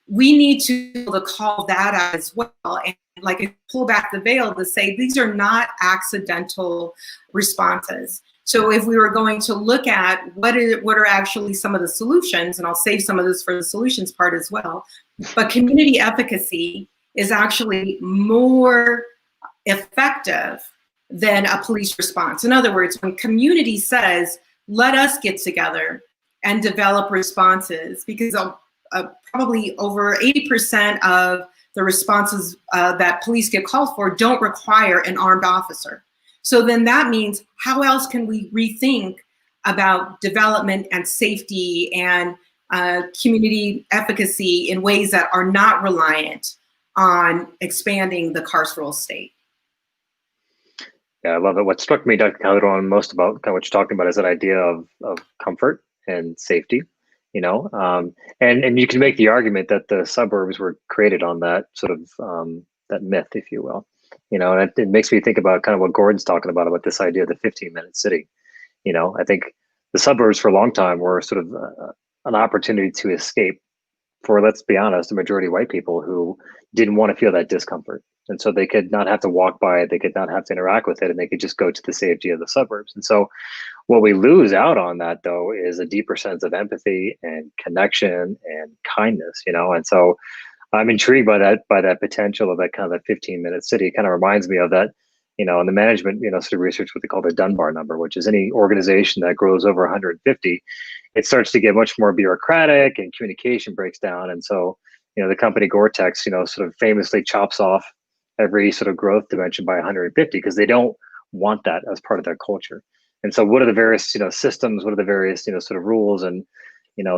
we need to call that out as well, and pull back the veil to say these are not accidental responses. So if we were going to look at what are actually some of the solutions, and I'll save some of this for the solutions part as well, but community efficacy is actually more effective than a police response. In other words, when community says, let us get together and develop responses, because probably over 80% of the responses that police get called for don't require an armed officer. So then that means, how else can we rethink about development and safety and community efficacy in ways that are not reliant on expanding the carceral state? Yeah, I love it. What struck me, Dr. Calderon, most about kind of what you're talking about is that idea of comfort and safety, and you can make the argument that the suburbs were created on that sort of that myth, if you will, and it makes me think about kind of what Gordon's talking about this idea of the 15-minute city. I think the suburbs for a long time were sort of an opportunity to escape for, let's be honest, the majority of white people who didn't want to feel that discomfort. And so they could not have to walk by it, they could not have to interact with it, and they could just go to the safety of the suburbs. And so what we lose out on that, though, is a deeper sense of empathy and connection and kindness, and so I'm intrigued by that potential of that kind of that 15-minute city. It kind of reminds me of that, in the management, sort of research, what they call the Dunbar number, which is any organization that grows over 150, it starts to get much more bureaucratic and communication breaks down. And so, the company Gore-Tex, sort of famously chops off every sort of growth dimension by 150 because they don't want that as part of their culture. And so what are the various, systems, what are the various, sort of rules and,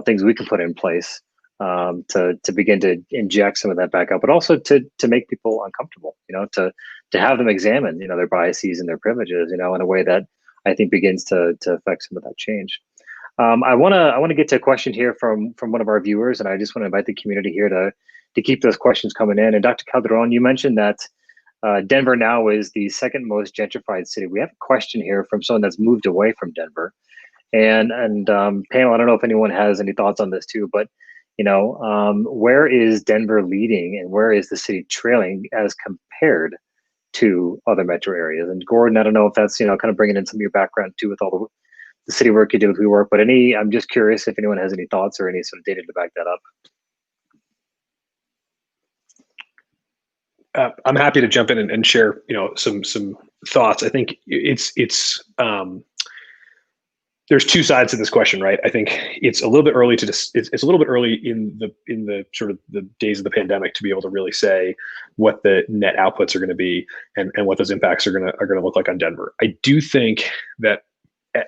things we can put in place to begin to inject some of that back up, but also to make people uncomfortable, to have them examine, their biases and their privileges, in a way that I think begins to affect some of that change. I want to get to a question here from one of our viewers, and I just want to invite the community here to keep those questions coming in. And Dr. Calderon, you mentioned that Denver now is the second most gentrified city. We have a question here from someone that's moved away from Denver. And panel, I don't know if anyone has any thoughts on this too, but where is Denver leading and where is the city trailing as compared to other metro areas? And Gordon, I don't know if that's, kind of bringing in some of your background too with all the city work you do with WeWork, but I'm just curious if anyone has any thoughts or any sort of data to back that up. I'm happy to jump in and share, some thoughts. I think it's there's two sides to this question, right? I think it's a little bit early it's a little bit early in the sort of the days of the pandemic to be able to really say what the net outputs are going to be and what those impacts are going to look like on Denver. I do think that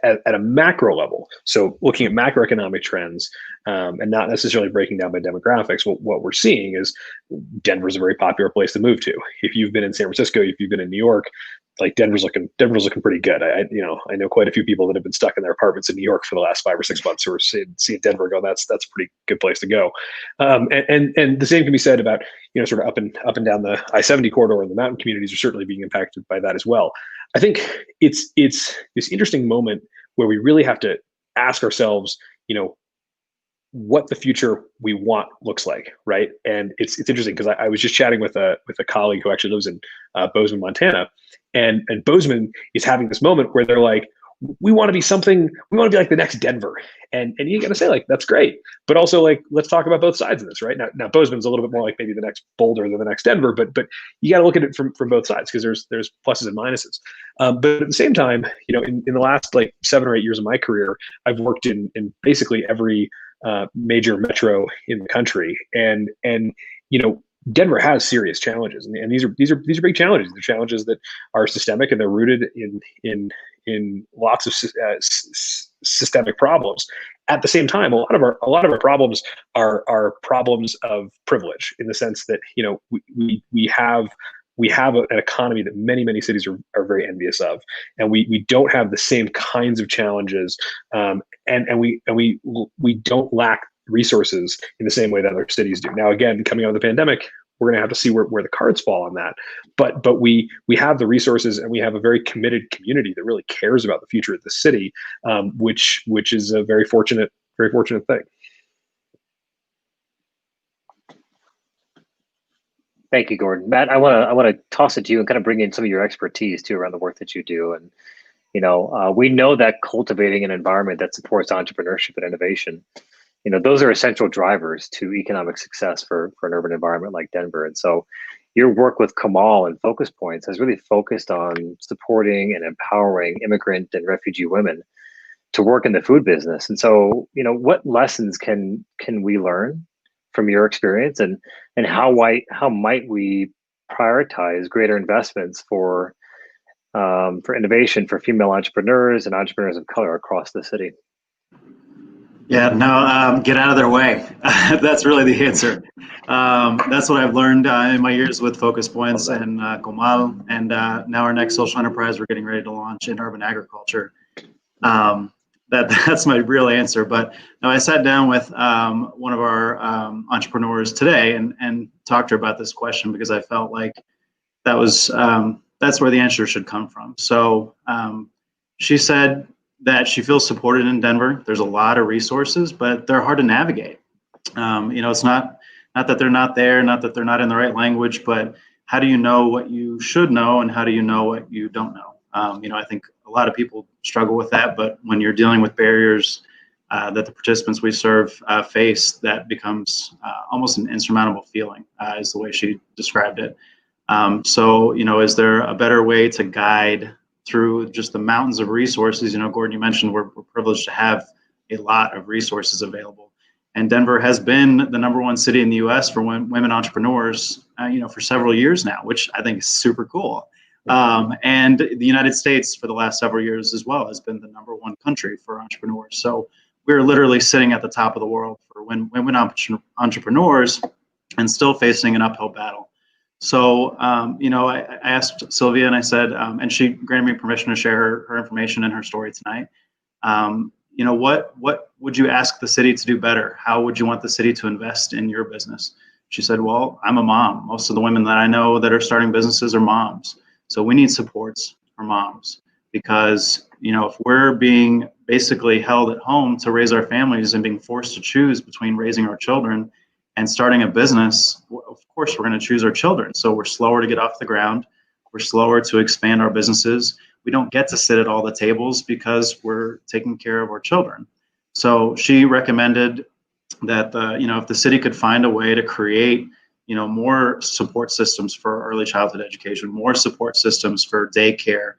at a macro level, so looking at macroeconomic trends and not necessarily breaking down by demographics, what we're seeing is Denver's a very popular place to move to. If you've been in San Francisco, if you've been in New York, like Denver's looking pretty good. I know quite a few people that have been stuck in their apartments in New York for the last 5 or 6 months who are seeing Denver go, that's a pretty good place to go. And the same can be said about, sort of up and down the I-70 corridor, and the mountain communities are certainly being impacted by that as well. I think it's this interesting moment where we really have to ask ourselves, what the future we want looks like, right? And it's interesting because I was just chatting with a colleague who actually lives in Bozeman, Montana, and Bozeman is having this moment where they're like, we want to be something, we want to be like the next Denver. And you got to say, like, that's great. But also, like, let's talk about both sides of this, right? Now Bozeman's a little bit more like maybe the next Boulder than the next Denver, but you got to look at it from both sides because there's pluses and minuses. But at the same time, in the last like 7 or 8 years of my career, I've worked in basically every major metro in the country. And Denver has serious challenges, and these are big challenges. They're challenges that are systemic and they're rooted in lots of systemic problems. At the same time, a lot of our problems are problems of privilege, in the sense that we have an economy that many cities are very envious of, and we don't have the same kinds of challenges, and we don't lack resources in the same way that other cities do. Now, again, coming out of the pandemic, we're going to have to see where the cards fall on that. But we have the resources, and we have a very committed community that really cares about the future of the city, which is a very fortunate thing. Thank you, Gordon. Matt, I want to toss it to you and kind of bring in some of your expertise too around the work that you do. And we know that cultivating an environment that supports entrepreneurship and innovation, those are essential drivers to economic success for an urban environment like Denver. And so your work with Kamal and Focus Points has really focused on supporting and empowering immigrant and refugee women to work in the food business. And so, what lessons can we learn from your experience, and how might we prioritize greater investments for innovation for female entrepreneurs and entrepreneurs of color across the city? Yeah, no, get out of their way. That's really the answer. That's what I've learned in my years with Focus Points and Kamal, and now our next social enterprise we're getting ready to launch in urban agriculture. That's my real answer. But no, I sat down with one of our entrepreneurs today and talked to her about this question, because I felt like that's where the answer should come from. So she said that she feels supported in Denver. There's a lot of resources, but they're hard to navigate. It's not that they're not there, not that they're not in the right language, but how do you know what you should know, and how do you know what you don't know? I think a lot of people struggle with that, but when you're dealing with barriers that the participants we serve face, that becomes almost an insurmountable feeling, is the way she described it. So, is there a better way to guide through just the mountains of resources? Gordon, you mentioned we're privileged to have a lot of resources available. And Denver has been the #1 city in the US for women entrepreneurs, for several years now, which I think is super cool. And the United States for the last several years as well has been the #1 country for entrepreneurs. So we're literally sitting at the top of the world for women entrepreneurs, and still facing an uphill battle. So, I asked Sylvia, and I said, and she granted me permission to share her information and her story tonight. What would you ask the city to do better? How would you want the city to invest in your business? She said, well, I'm a mom. Most of the women that I know that are starting businesses are moms. So we need supports for moms because, if we're being basically held at home to raise our families and being forced to choose between raising our children and starting a business, of course, we're going to choose our children. So we're slower to get off the ground. We're slower to expand our businesses. We don't get to sit at all the tables because we're taking care of our children. So she recommended that if the city could find a way to create more support systems for early childhood education, more support systems for daycare.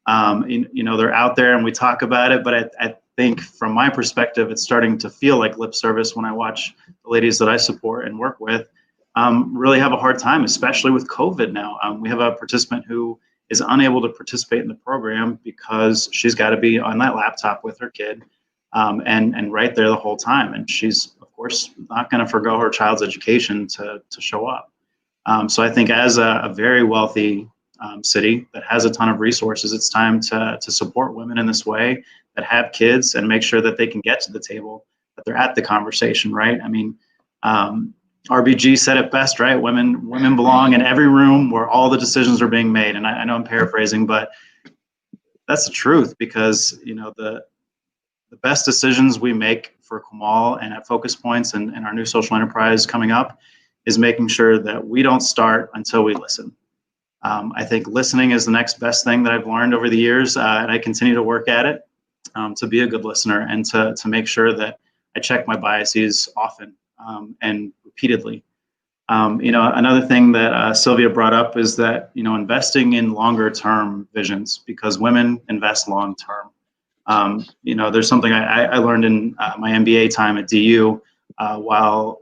They're out there and we talk about it, but I think from my perspective, it's starting to feel like lip service when I watch the ladies that I support and work with really have a hard time, especially with COVID now. We have a participant who is unable to participate in the program because she's got to be on that laptop with her kid and right there the whole time. And she's, of course, not going to forgo her child's education to show up. So I think as a very wealthy city that has a ton of resources, it's time to support women in this way that have kids and make sure that they can get to the table, that they're at the conversation, right? I mean, RBG said it best, right? Women belong in every room where all the decisions are being made. And I know I'm paraphrasing, but that's the truth because, the best decisions we make for Comal and at Focus Points and our new social enterprise coming up is making sure that we don't start until we listen. I think listening is the next best thing that I've learned over the years, and I continue to work at it to be a good listener and to make sure that I check my biases often and repeatedly. Another thing that Sylvia brought up is that, investing in longer term visions because women invest long term. There's something I learned in my MBA time at DU while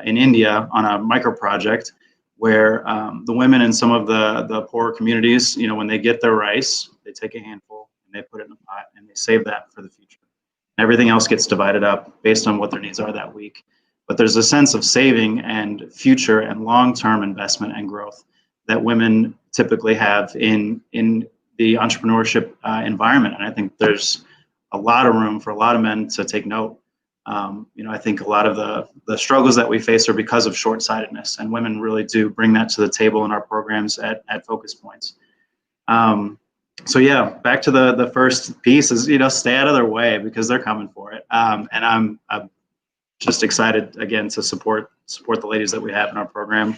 in India on a micro project where the women in some of the poorer communities, when they get their rice, they take a handful and they put it in a pot and they save that for the future. And everything else gets divided up based on what their needs are that week. But there's a sense of saving and future and long-term investment and growth that women typically have in the entrepreneurship environment. And I think there's a lot of room for a lot of men to take note. I think a lot of the struggles that we face are because of short-sightedness, and women really do bring that to the table in our programs at Focus Points. So yeah, back to the first piece is, stay out of their way because they're coming for it. And I'm just excited again to support the ladies that we have in our program.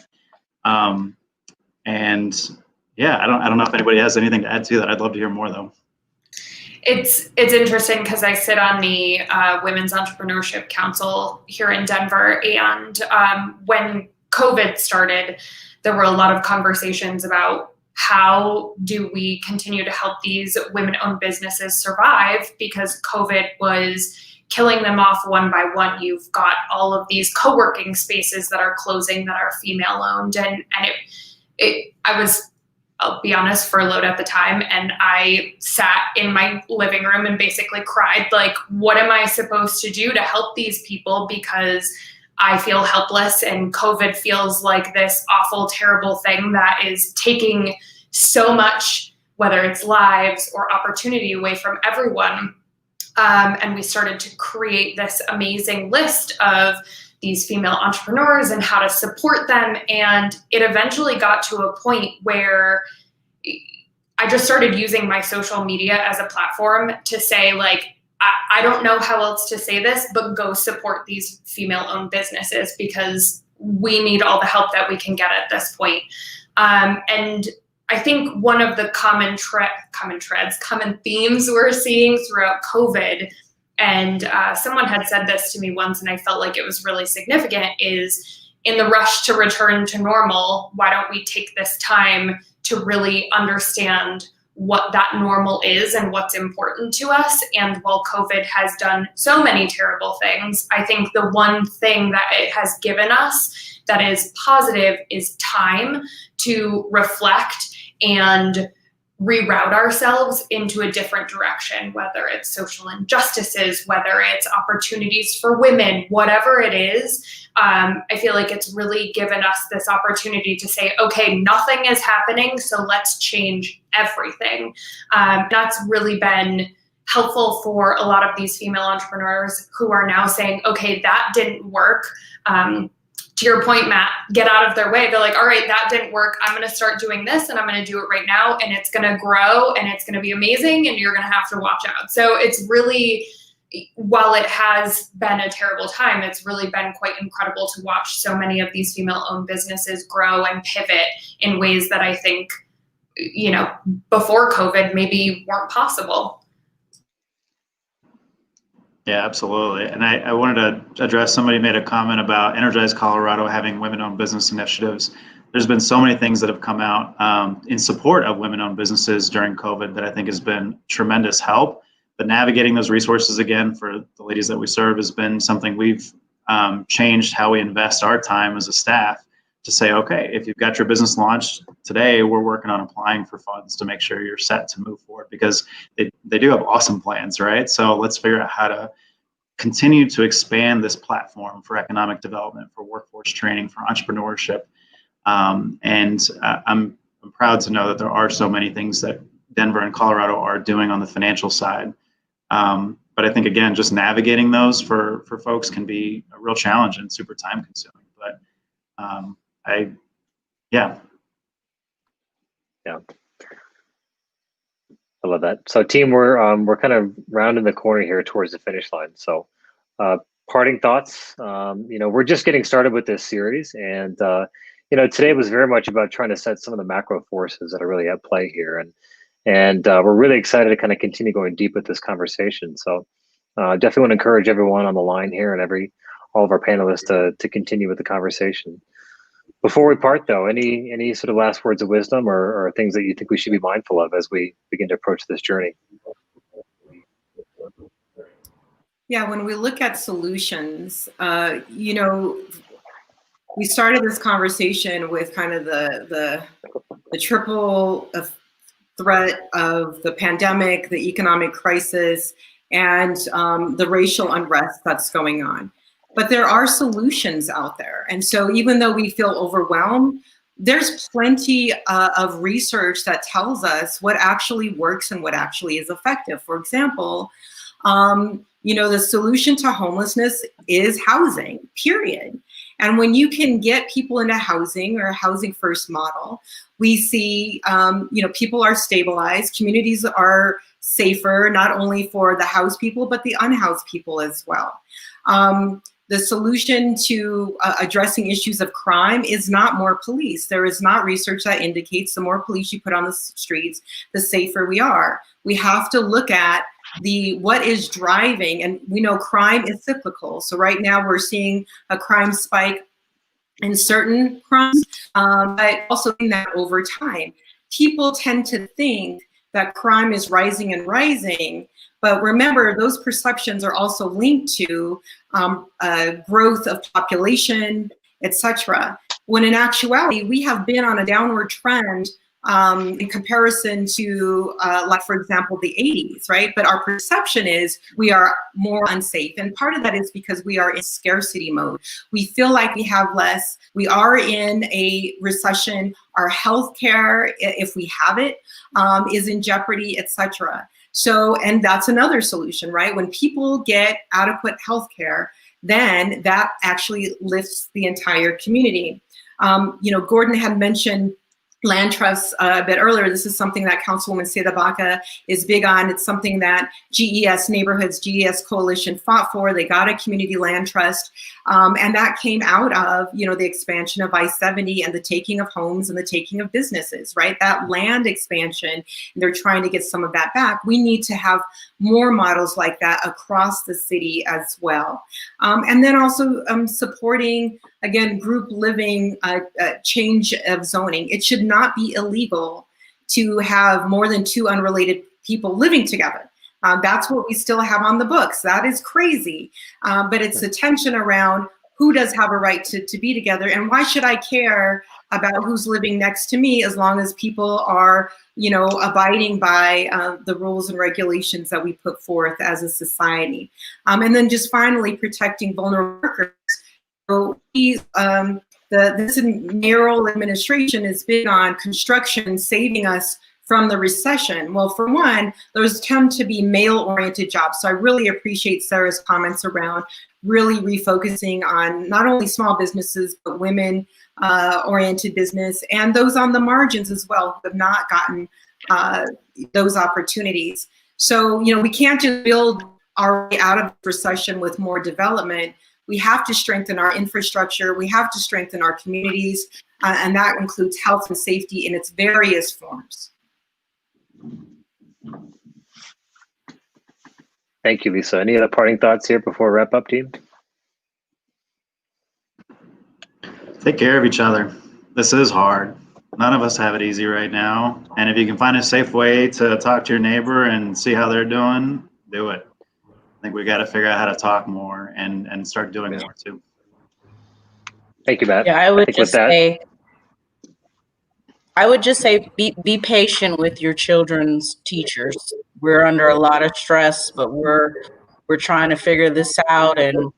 And yeah, I don't know if anybody has anything to add to that. I'd love to hear more though. It's interesting because I sit on the Women's Entrepreneurship Council here in Denver, and when COVID started, there were a lot of conversations about how do we continue to help these women-owned businesses survive because COVID was killing them off one by one. You've got all of these co-working spaces that are closing that are female-owned, and I was, I'll be honest, furloughed at the time. And I sat in my living room and basically cried, like, what am I supposed to do to help these people? Because I feel helpless and COVID feels like this awful, terrible thing that is taking so much, whether it's lives or opportunity, away from everyone. And we started to create this amazing list of these female entrepreneurs and how to support them. And it eventually got to a point where I just started using my social media as a platform to say, like, I don't know how else to say this, but go support these female-owned businesses because we need all the help that we can get at this point. And I think one of the common themes we're seeing throughout COVID, and someone had said this to me once, and I felt like it was really significant, is in the rush to return to normal, why don't we take this time to really understand what that normal is and what's important to us? And while COVID has done so many terrible things, I think the one thing that it has given us that is positive is time to reflect and reroute ourselves into a different direction, whether it's social injustices, whether it's opportunities for women, whatever it is. I feel like it's really given us this opportunity to say, okay, nothing is happening, so let's change everything. That's really been helpful for a lot of these female entrepreneurs who are now saying, okay, that didn't work. to your point, Matt, get out of their way. They're like, all right, that didn't work. I'm going to start doing this, and I'm going to do it right now, and it's going to grow, and it's going to be amazing, and you're going to have to watch out. So it's really, while it has been a terrible time, it's really been quite incredible to watch so many of these female-owned businesses grow and pivot in ways that I think, before COVID maybe weren't possible. Yeah, absolutely. And I wanted to address, somebody made a comment about Energized Colorado having women-owned business initiatives. There's been so many things that have come out in support of women-owned businesses during COVID that I think has been tremendous help. But navigating those resources, again, for the ladies that we serve, has been something we've changed how we invest our time as a staff to say, okay, if you've got your business launched today, we're working on applying for funds to make sure you're set to move forward, because they do have awesome plans, right? So let's figure out how to continue to expand this platform for economic development, for workforce training, for entrepreneurship. And I'm proud to know that there are so many things that Denver and Colorado are doing on the financial side. But I think, again, just navigating those for folks can be a real challenge and super time consuming. But yeah. I love that. So team, we're kind of rounding the corner here towards the finish line. So parting thoughts, we're just getting started with this series, and today was very much about trying to set some of the macro forces that are really at play here. And we're really excited to kind of continue going deep with this conversation. So definitely want to encourage everyone on the line here and all of our panelists to continue with the conversation. Before we part, though, any sort of last words of wisdom or things that you think we should be mindful of as we begin to approach this journey? Yeah, when we look at solutions, we started this conversation with kind of the triple threat of the pandemic, the economic crisis, and the racial unrest that's going on. But there are solutions out there. And so even though we feel overwhelmed, there's plenty of research that tells us what actually works and what actually is effective. For example, the solution to homelessness is housing, period. And when you can get people into housing, or a housing first model, we see, people are stabilized, communities are safer, not only for the housed people, but the unhoused people as well. The solution to addressing issues of crime is not more police. There is not research that indicates the more police you put on the streets, the safer we are. We have to look at what is driving, and we know crime is cyclical. So right now we're seeing a crime spike in certain crimes, but also in that over time. People tend to think that crime is rising and rising, but remember, those perceptions are also linked to growth of population, etc. When in actuality, we have been on a downward trend in comparison to, like, for example, the 80s, right? But our perception is we are more unsafe. And part of that is because we are in scarcity mode. We feel like we have less. We are in a recession. Our healthcare, if we have it, is in jeopardy, etc. So, and that's another solution, right? When people get adequate healthcare, then that actually lifts the entire community. Gordon had mentioned land trusts a bit earlier. This is something that Councilwoman CdeBaca is big on. It's something that GES Neighborhoods, GES Coalition fought for. They got a community land trust. And that came out of, the expansion of I-70 and the taking of homes and the taking of businesses, right? That land expansion, and they're trying to get some of that back. We need to have more models like that across the city as well. And then also supporting, again, group living, change of zoning. It should not be illegal to have more than two unrelated people living together. That's what we still have on the books. That is crazy. But it's the tension around who does have a right to be together, and why should I care about who's living next to me as long as people are, abiding by the rules and regulations that we put forth as a society. And then just finally protecting vulnerable workers. So this mayoral administration is big on construction saving us from the recession. Well, for one, those tend to be male-oriented jobs. So I really appreciate Sarah's comments around really refocusing on not only small businesses, but women oriented business and those on the margins as well who have not gotten those opportunities. So, we can't just build our way out of recession with more development. We have to strengthen our infrastructure. We have to strengthen our communities, and that includes health and safety in its various forms. Thank you, Lisa. Any other parting thoughts here before we wrap up, team? Take care of each other. This is hard. None of us have it easy right now. And if you can find a safe way to talk to your neighbor and see how they're doing, do it. I think we got to figure out how to talk more and start doing more too. Thank you, Matt. Yeah, I would just say be patient with your children's teachers. We're under a lot of stress, but we're trying to figure this out and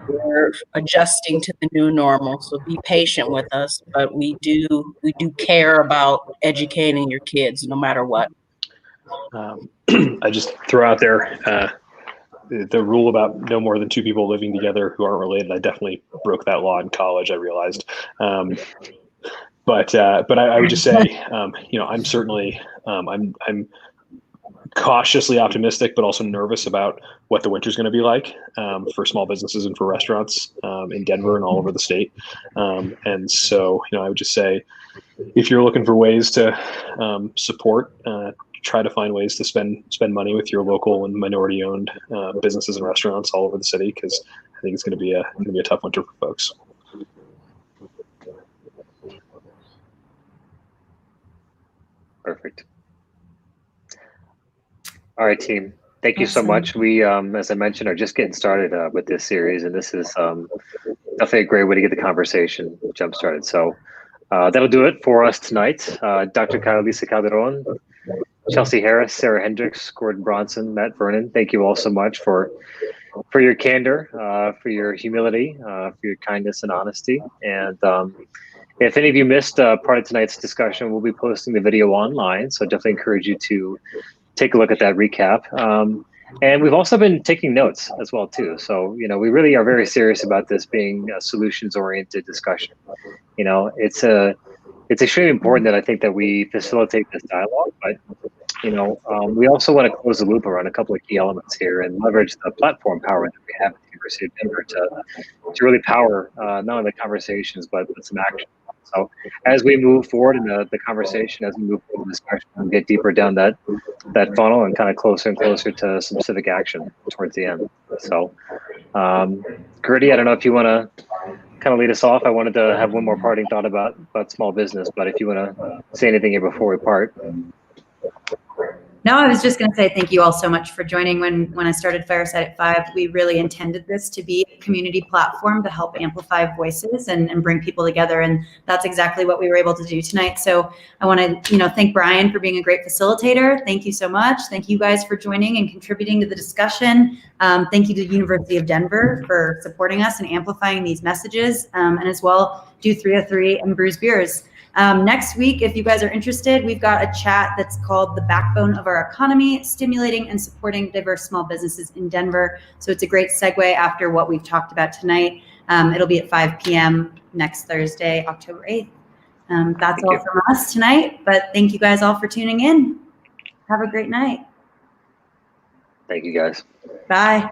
we're adjusting to the new normal. So be patient with us, but we do care about educating your kids no matter what. I just throw out there the rule about no more than two people living together who aren't related. I definitely broke that law in college, I realized. But I would just say, I'm certainly, I'm cautiously optimistic, but also nervous about what the winter's going to be like for small businesses and for restaurants in Denver and all over the state. And so, I would just say, if you're looking for ways to support, try to find ways to spend money with your local and minority-owned businesses and restaurants all over the city, because I think it's going to be a tough winter for folks. Perfect. All right, team. Thank you so much. We, as I mentioned, are just getting started with this series, and this is definitely a great way to get the conversation jump started. So that'll do it for us tonight. Dr. Lisa Calderon, Chelsea Harris, Sarah Hendricks, Gordon Bronson, Matt Vernon. Thank you all so much for your candor, for your humility, for your kindness and honesty. And if any of you missed part of tonight's discussion, we'll be posting the video online. So definitely encourage you to take a look at that recap. And we've also been taking notes as well too. So, we really are very serious about this being a solutions-oriented discussion. It's extremely important that I think that we facilitate this dialogue, but we also want to close the loop around a couple of key elements here and leverage the platform power that we have at the University of Denver to really power not only the conversations, but some action. So as we move forward in the conversation, as we move forward in the discussion, we'll get deeper down that funnel and kind of closer and closer to some civic action towards the end. So, Gertie, I don't know if you want to kind of lead us off. I wanted to have one more parting thought about small business, but if you want to say anything here before we part. No, I was just going to say thank you all so much for joining. When I started Fireside at 5, we really intended this to be a community platform to help amplify voices and bring people together. And that's exactly what we were able to do tonight. So I want to, thank Brian for being a great facilitator. Thank you so much. Thank you guys for joining and contributing to the discussion. Thank you to the University of Denver for supporting us and amplifying these messages. And as well, do 303 and Brews Beers. Next week, if you guys are interested, we've got a chat that's called The Backbone of Our Economy, Stimulating and Supporting Diverse Small Businesses in Denver. So it's a great segue after what we've talked about tonight. It'll be at 5 p.m. next Thursday, October 8th. That's all from us tonight, but thank you guys all for tuning in. Have a great night. Thank you, guys. Bye.